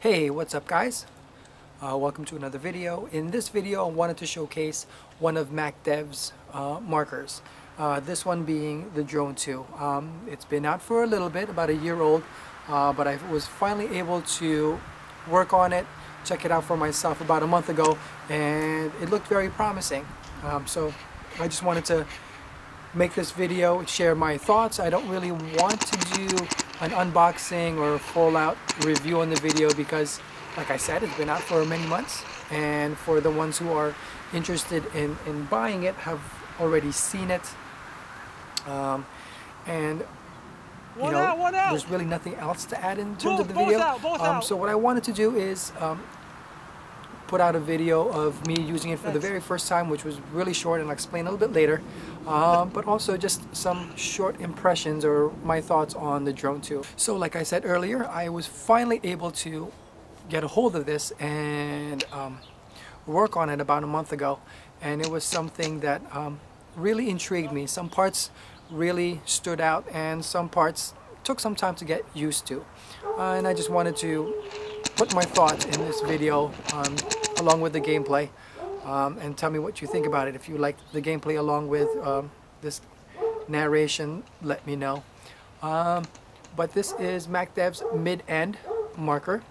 Hey, what's up guys? Welcome to another video. In this video I wanted to showcase one of Macdev's markers. This one being the Drone 2. It's been out for a little bit, about a year old, but I was finally able to work on it, check it out for myself about a month ago, and it looked very promising. So I just wanted to make this video, share my thoughts. I don't really want to do an unboxing or a full out review on the video because, like I said, it's been out for many months, and for the ones who are interested in buying it have already seen it, and you know, there's really nothing else to add in terms of the video. So what I wanted to do is put out a video of me using it for the very first time, which was really short, and I'll explain a little bit later, but also just some short impressions or my thoughts on the Drone 2. So like I said earlier, I was finally able to get a hold of this and work on it about a month ago, and it was something that really intrigued me. Some parts really stood out and some parts took some time to get used to, and I just wanted to put my thoughts in this video along with the gameplay, and tell me what you think about it. If you like the gameplay along with this narration, let me know. But this is Macdev's mid-end marker,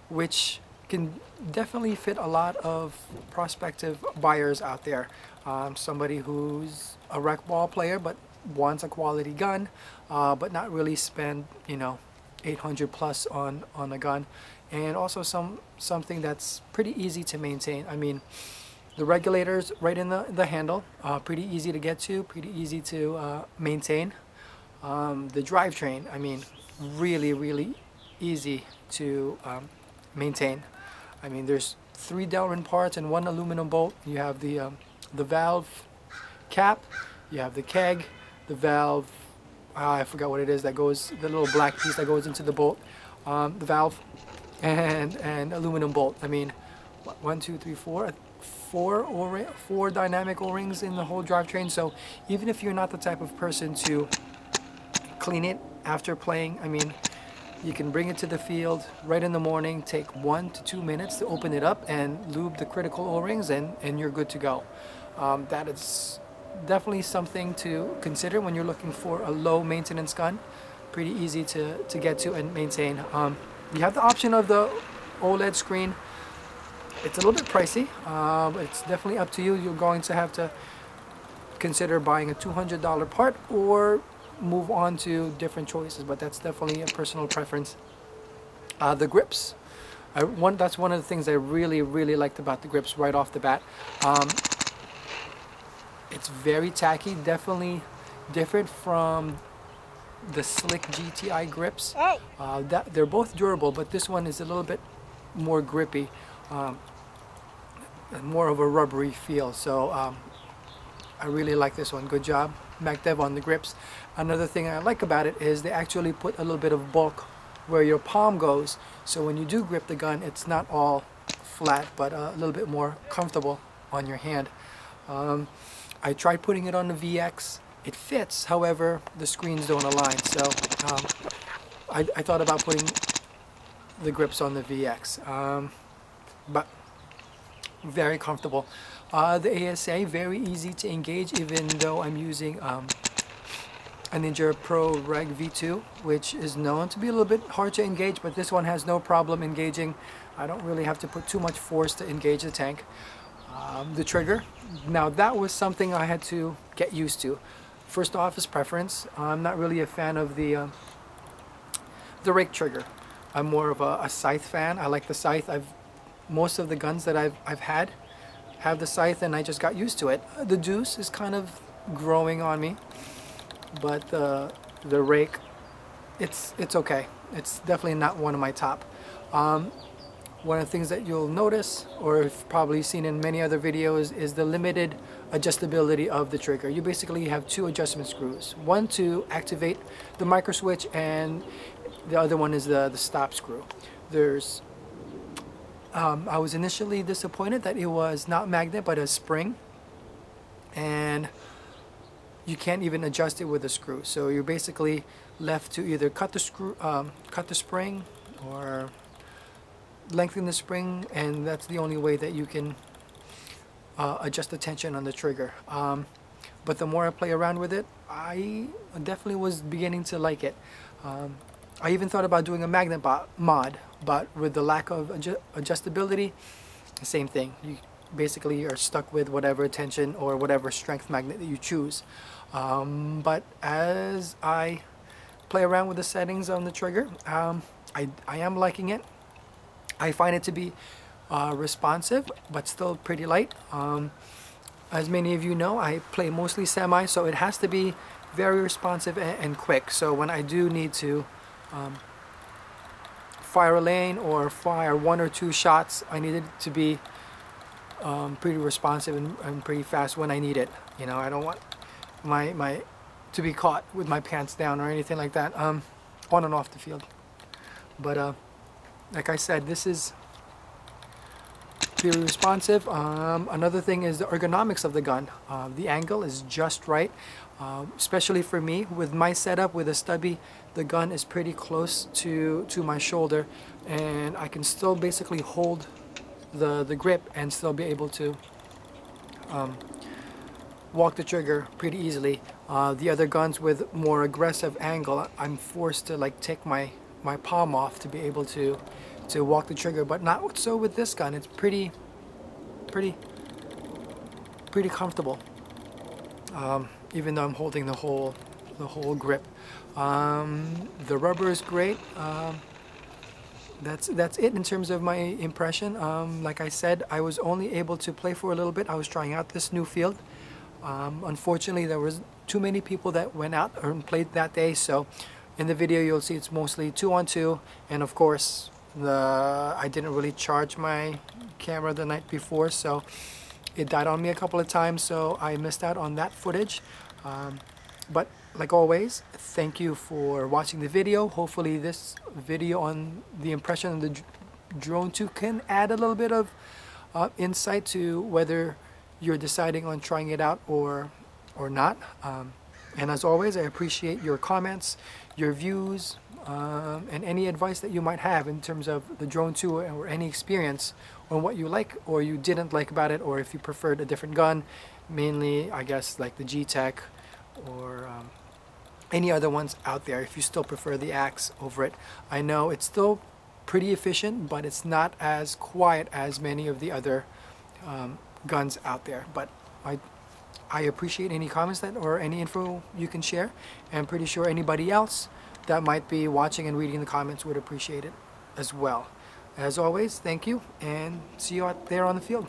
which can definitely fit a lot of prospective buyers out there. Somebody who's a rec ball player but wants a quality gun, but not really spend, you know, 800 plus on a gun, and also something that's pretty easy to maintain. I mean, the regulators right in the handle, pretty easy to get to, pretty easy to maintain. The drivetrain, I mean, really easy to maintain. I mean, there's 3 Delrin parts and 1 aluminum bolt. You have the valve cap, you have the keg, the valve, I forgot what it is that goes, the little black piece that goes into the bolt, the valve, and aluminum bolt. I mean, what, 1, 2, 3, 4, four dynamic O-rings in the whole drivetrain. So even if you're not the type of person to clean it after playing, I mean, you can bring it to the field right in the morning, take 1 to 2 minutes to open it up and lube the critical O-rings, and you're good to go. That is definitely something to consider when you're looking for a low maintenance gun. Pretty easy to get to and maintain. You have the option of the OLED screen. It's a little bit pricey, but it's definitely up to you. You're going to have to consider buying a $200 part or move on to different choices, but that's definitely a personal preference. The grips, that's one of the things I really liked about the grips right off the bat. It's very tacky, definitely different from the slick GTI grips. They're both durable, but this one is a little bit more grippy, and more of a rubbery feel. So I really like this one. Good job, Macdev, on the grips. Another thing I like about it is they actually put a little bit of bulk where your palm goes, so when you do grip the gun, it's not all flat, but a little bit more comfortable on your hand. I tried putting it on the VX. It fits, however, the screens don't align, so I thought about putting the grips on the VX, but very comfortable. The ASA, very easy to engage, even though I'm using a Ninja Pro Reg V2, which is known to be a little bit hard to engage, but this one has no problem engaging. I don't really have to put too much force to engage the tank. The trigger, now that was something I had to get used to. First off is preference. I'm not really a fan of the rake trigger. I'm more of a scythe fan. I like the scythe. Most of the guns that I've had have the scythe, and I just got used to it. The deuce is kind of growing on me, but the rake, it's okay. It's definitely not one of my top. One of the things that you'll notice, or have probably seen in many other videos, is the limited adjustability of the trigger. You basically have 2 adjustment screws. One to activate the micro switch, and the other one is the stop screw. There's I was initially disappointed that it was not magnet but a spring, and you can't even adjust it with a screw. So you're basically left to either cut the spring or lengthen the spring, and that's the only way that you can adjust the tension on the trigger. But the more I play around with it, I definitely was beginning to like it. I even thought about doing a magnet mod, but with the lack of adjustability, same thing. You basically are stuck with whatever tension or whatever strength magnet that you choose. But as I play around with the settings on the trigger, I am liking it. I find it to be responsive, but still pretty light. As many of you know, I play mostly semi, so it has to be very responsive and quick. So when I do need to fire a lane or fire 1 or 2 shots, I need it to be pretty responsive and pretty fast when I need it. You know, I don't want my to be caught with my pants down or anything like that, on and off the field. But like I said, this is very responsive. Another thing is the ergonomics of the gun. The angle is just right, especially for me with my setup with a stubby. The gun is pretty close to my shoulder, and I can still basically hold the grip and still be able to walk the trigger pretty easily. The other guns with more aggressive angle, I'm forced to like take my palm off to be able to walk the trigger, but not so with this gun. It's pretty comfortable, even though I'm holding the whole grip. The rubber is great. That's it in terms of my impression. Like I said, I was only able to play for a little bit. I was trying out this new field. Unfortunately, there was too many people that went out and played that day, so in the video you'll see it's mostly 2-on-2, and of course I didn't really charge my camera the night before, so it died on me a couple of times, so I missed out on that footage. But like always, thank you for watching the video. Hopefully this video on the impression of the Drone 2 can add a little bit of insight to whether you're deciding on trying it out or not. And as always, I appreciate your comments, your views, and any advice that you might have in terms of the Drone 2 or any experience on what you like or you didn't like about it, or if you preferred a different gun, mainly I guess like the G-Tech or any other ones out there, if you still prefer the Axe over it. I know it's still pretty efficient, but it's not as quiet as many of the other guns out there. But I appreciate any comments that or any info you can share, and I'm pretty sure anybody else that might be watching and reading the comments would appreciate it as well. As always, thank you, and see you out there on the field.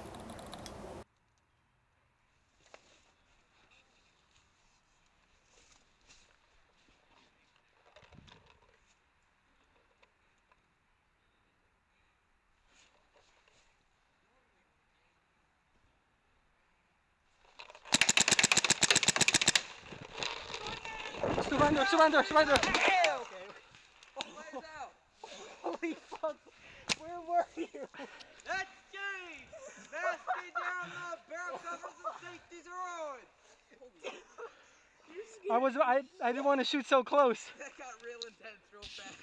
Surrender! Okay. Holy fuck! Where were you? That's James! Mask me down, the barrel covers and safeties are on! I didn't want to shoot so close. That got real intense real fast.